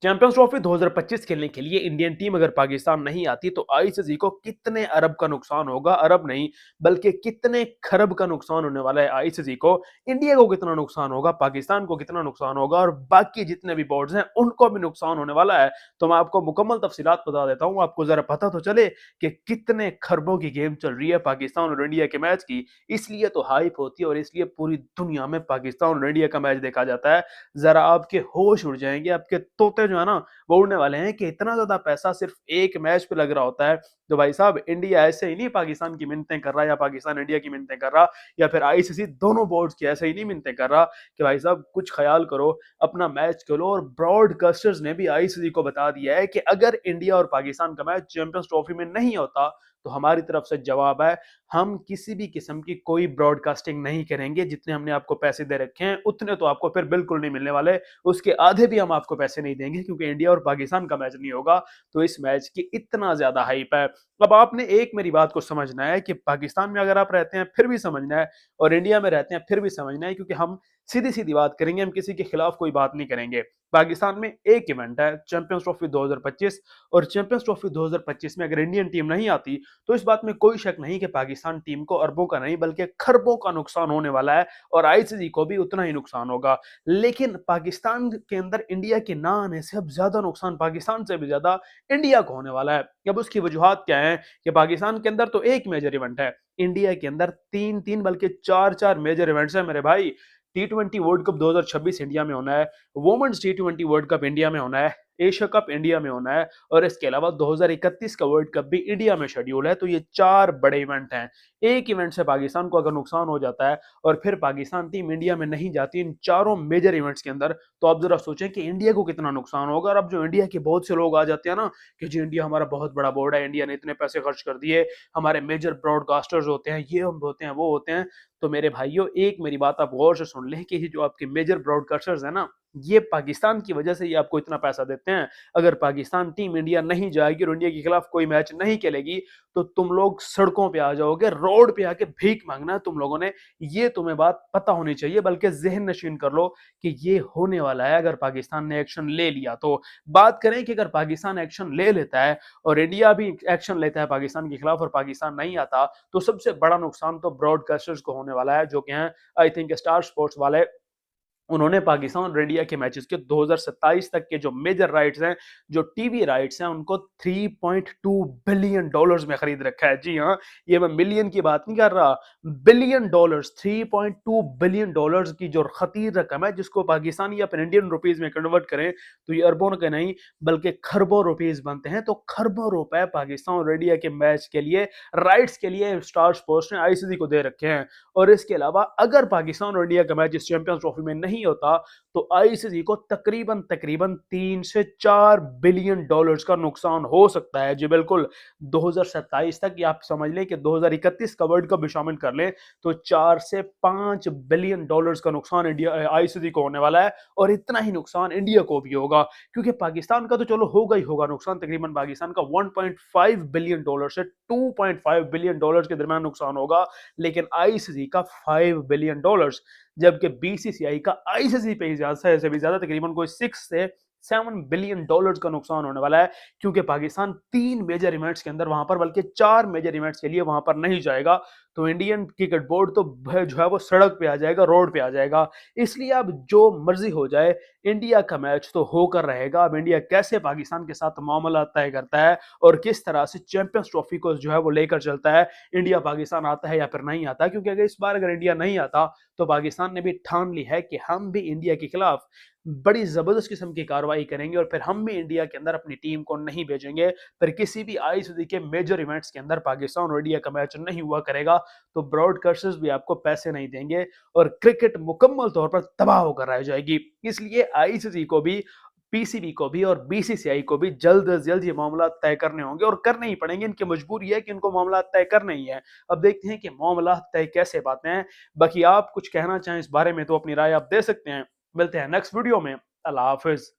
Champions trophy 2025 खेलने के लिए इंडियन टीम अगर पाकिस्तान नहीं आती तो आईसीसी को कितने अरब का नुकसान होगा। अरब नहीं बल्कि कितने खरब का नुकसान होने वाला है आईसीसी को। इंडिया को कितना नुकसान होगा, पाकिस्तान को कितना नुकसान होगा और बाकी जितने भी बोर्ड्स हैं उनको भी नुकसान होने वाला है। तो मैं आपको मुकम्मल तफसीलात बता देता हूं, आपको जरा पता तो चले कि कितने खरबों की गेम चल रही है पाकिस्तान और इंडिया के मैच की। इसलिए तो हाइप होती है और इसलिए पूरी दुनिया में पाकिस्तान और इंडिया का मैच देखा जाता है। जरा आपके होश उड़ जाएंगे, आपके तोते जो है ना वो उड़ने वाले हैं कि इतना ज्यादा पैसा सिर्फ एक मैच पे लग रहा होता है। तो भाई साहब, इंडिया ऐसे ही नहीं पाकिस्तान की मिन्नतें कर रहा या पाकिस्तान इंडिया की मिन्नतें कर रहा या फिर आईसीसी दोनों बोर्ड्स की ऐसे ही नहीं मिन्नतें कर रहा कि भाई साहब कुछ ख्याल करो, अपना मैच खेलो। और ब्रॉडकास्टर्स ने भी आईसीसी को बता दिया है कि अगर इंडिया और पाकिस्तान का मैच चैंपियंस ट्रॉफी में नहीं होता तो हमारी तरफ से जवाब है, हम किसी भी किस्म की कोई ब्रॉडकास्टिंग नहीं करेंगे। जितने हमने आपको पैसे दे रखे हैं उतने तो आपको फिर बिल्कुल नहीं मिलने वाले, उसके आधे भी हम आपको पैसे नहीं देंगे क्योंकि इंडिया और पाकिस्तान का मैच नहीं होगा। तो इस मैच की इतना ज्यादा हाइप है। अब आपने एक मेरी बात को समझना है कि पाकिस्तान में अगर आप रहते हैं फिर भी समझना है और इंडिया में रहते हैं फिर भी समझना है, क्योंकि हम सीधी सीधी बात करेंगे, हम किसी के खिलाफ कोई बात नहीं करेंगे। पाकिस्तान में एक इवेंट है चैंपियंस ट्रॉफी 2025 और चैंपियंस ट्रॉफी 2025 में अगर इंडियन टीम नहीं आती तो इस बात में कोई शक नहीं कि पाकिस्तान टीम को अरबों का नहीं बल्कि खरबों का नुकसान होने वाला है और आईसीसी को भी उतना ही नुकसान होगा। लेकिन पाकिस्तान के अंदर इंडिया के ना आने से अब ज्यादा नुकसान पाकिस्तान से भी ज्यादा इंडिया को होने वाला है। अब उसकी वजूहत क्या है कि पाकिस्तान के अंदर तो एक मेजर इवेंट है, इंडिया के अंदर तीन तीन बल्कि चार चार मेजर इवेंट्स है मेरे भाई। टी20 वर्ल्ड कप 2026 इंडिया में होना है, वुमेन्स टी20 वर्ल्ड कप इंडिया में होना है, एशिया कप इंडिया में होना है और इसके अलावा 2031 का वर्ल्ड कप भी इंडिया में शेड्यूल है। तो ये चार बड़े इवेंट हैं। एक इवेंट से पाकिस्तान को अगर नुकसान हो जाता है और फिर पाकिस्तान टीम इंडिया में नहीं जाती इन चारों मेजर इवेंट्स के अंदर, तो आप जरा सोचें कि इंडिया को कितना नुकसान होगा। और अब जो इंडिया के बहुत से लोग आ जाते हैं ना कि जी इंडिया हमारा बहुत बड़ा बोर्ड है, इंडिया ने इतने पैसे खर्च कर दिए, हमारे मेजर ब्रॉडकास्टर्स होते हैं, ये हम होते हैं वो होते हैं। तो मेरे भाइयों, एक मेरी बात आप गौर से सुन लें कि ये जो आपके मेजर ब्रॉडकास्टर्स है ना, ये पाकिस्तान की वजह से ये आपको इतना पैसा देते हैं। अगर पाकिस्तान टीम इंडिया नहीं जाएगी और इंडिया के खिलाफ कोई मैच नहीं खेलेगी तो तुम लोग सड़कों पे आ जाओगे, रोड पे आके भीख मांगना है तुम लोगों ने। ये तुम्हें बात पता होनी चाहिए, बल्कि जहन नशीन कर लो कि ये होने वाला है अगर पाकिस्तान ने एक्शन ले लिया तो। बात करें कि अगर पाकिस्तान एक्शन ले लेता है और इंडिया भी एक्शन लेता है पाकिस्तान के खिलाफ और पाकिस्तान नहीं आता, तो सबसे बड़ा नुकसान तो ब्रॉडकास्टर्स को होने वाला है, जो कि हैं आई थिंक स्टार स्पोर्ट्स वाले। उन्होंने पाकिस्तान और इंडिया के मैचेस के 2027 तक के जो मेजर राइट्स हैं, जो टीवी राइट्स हैं, उनको 3.2 बिलियन डॉलर्स में खरीद रखा है। जी हाँ, ये मैं मिलियन की बात नहीं कर रहा, बिलियन डॉलर्स। 3.2 बिलियन डॉलर्स की जो खतीर रकम है, जिसको पाकिस्तानी या फिर इंडियन रुपीज में कन्वर्ट करें तो ये अरबों के नहीं बल्कि खरबों रुपीज बनते हैं। तो खरबों रुपए पाकिस्तान और इंडिया के मैच के लिए, राइट्स के लिए स्टार स्पोर्ट्स ने आईसीसी को दे रखे हैं। और इसके अलावा अगर पाकिस्तान और इंडिया का मैच इस चैंपियंस ट्रॉफी में नहीं होता तो आईसीसी को तकरीबन तकरीबन 3 से 4 बिलियन डॉलर्स का नुकसान हो सकता है। जी बिल्कुल, 2027 तक, या आप समझ लें कि 2031 का वर्ल्ड कप भी शामिल कर लें, तो 4 से 5 बिलियन डॉलर्स का नुकसान इंडिया आईसीसी को होने वाला है। और इतना ही नुकसान इंडिया को भी होगा, क्योंकि पाकिस्तान का तो चलो होगा ही होगा नुकसान। तकरीबन पाकिस्तान का 1.5 बिलियन डॉलर से 2.5 बिलियन डॉलर्स के दरमियान नुकसान होगा, लेकिन आईसीसी का 5 बिलियन डॉलर्स, जबकि बीसीसीआई का आईसीसी पे ही ज्यादा से भी ज्यादा तकरीबन कोई 6 से 7 बिलियन डॉलर्स का नुकसान होने वाला है। क्योंकि पाकिस्तान 3 मेजर इवेंट्स के अंदर वहां पर, बल्कि 4 मेजर इवेंट्स के लिए वहां पर नहीं जाएगा। तो इंडियन क्रिकेट बोर्ड तो जो है वो सड़क पे आ जाएगा, रोड पे आ जाएगा। इसलिए अब जो मर्जी हो जाए, इंडिया का मैच तो होकर रहेगा। अब इंडिया कैसे पाकिस्तान के साथ मामला तय करता है और किस तरह से चैंपियंस ट्रॉफी को जो है वो लेकर चलता है, इंडिया पाकिस्तान आता है या फिर नहीं आता। क्योंकि अगर इस बार अगर इंडिया नहीं आता तो पाकिस्तान ने भी ठान ली है कि हम भी इंडिया के खिलाफ बड़ी जबरदस्त किस्म की कार्रवाई करेंगे और फिर हम भी इंडिया के अंदर अपनी टीम को नहीं भेजेंगे। फिर किसी भी आईसीसी के मेजर इवेंट्स के अंदर पाकिस्तान और इंडिया का मैच नहीं हुआ करेगा, तो ब्रॉडकास्टर्स भी आपको पैसे नहीं देंगे और क्रिकेट मुकम्मल तौर पर तबाह होकर रह जाएगी। इसलिए आईसीसी को भी, पीसीबी को भी और बीसीसीआई को भी जल्द से जल्द ये मामला तय करने होंगे और करने ही पड़ेंगे। इनकी मजबूरी है कि इनको मामला तय करने ही है। अब देखते हैं कि मामला तय कैसे पाते हैं। बाकी आप कुछ कहना चाहें इस बारे में तो अपनी राय आप दे सकते हैं। मिलते हैं नेक्स्ट वीडियो में। अल्लाह हाफिज।